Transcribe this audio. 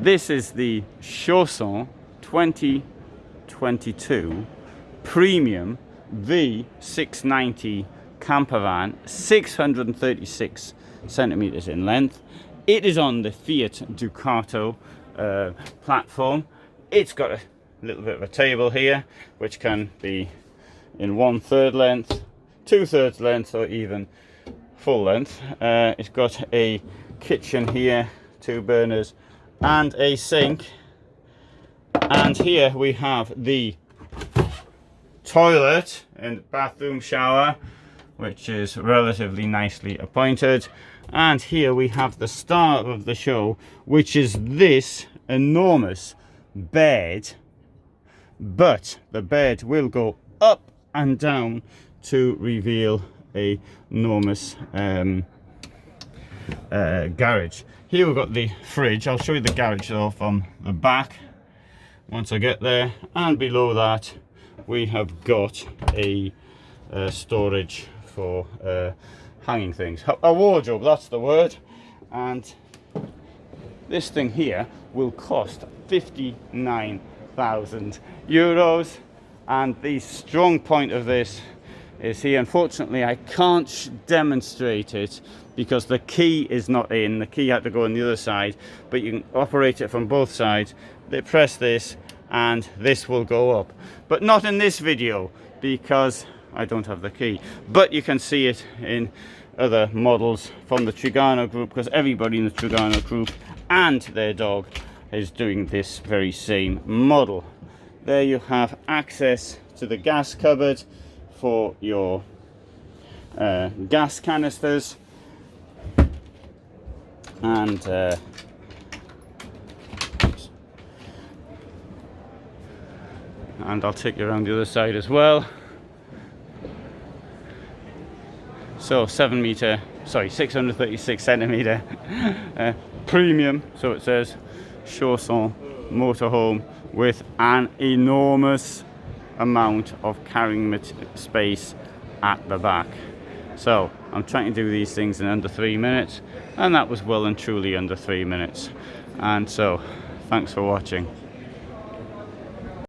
This is the Chausson 2022 Premium V690 Campervan, 636 centimeters in length. It is on the Fiat Ducato platform. It's got a little bit of a table here, which can be in 1/3 length, 2/3 length, or even full length. It's got a kitchen here, 2 burners, and a sink. And here we have the toilet and bathroom shower, which is relatively nicely appointed. And here we have the star of the show, which is this enormous bed, but the bed will go up and down to reveal a enormous garage. Here we've got the fridge. I'll show you the garage though from the back once I get there, and below that we have got a storage for hanging things, a wardrobe, that's the word. And this thing here will cost 59,000 euros, and the strong point of this is here. Unfortunately I can't demonstrate it because the key is not in. The key had to go on the other side, but you can operate it from both sides. They press this and this will go up, but not in this video because I don't have the key. But you can see it in other models from the Trigano group, because everybody in the Trigano group and their dog is doing this very same model. There you have access to the gas cupboard for your gas canisters, and I'll take you around the other side as well. So 636 centimeter premium, so it says Chausson motorhome, with an enormous amount of carrying space at the back. So I'm trying to do these things in under 3 minutes, and that was well and truly under 3 minutes. And so thanks for watching.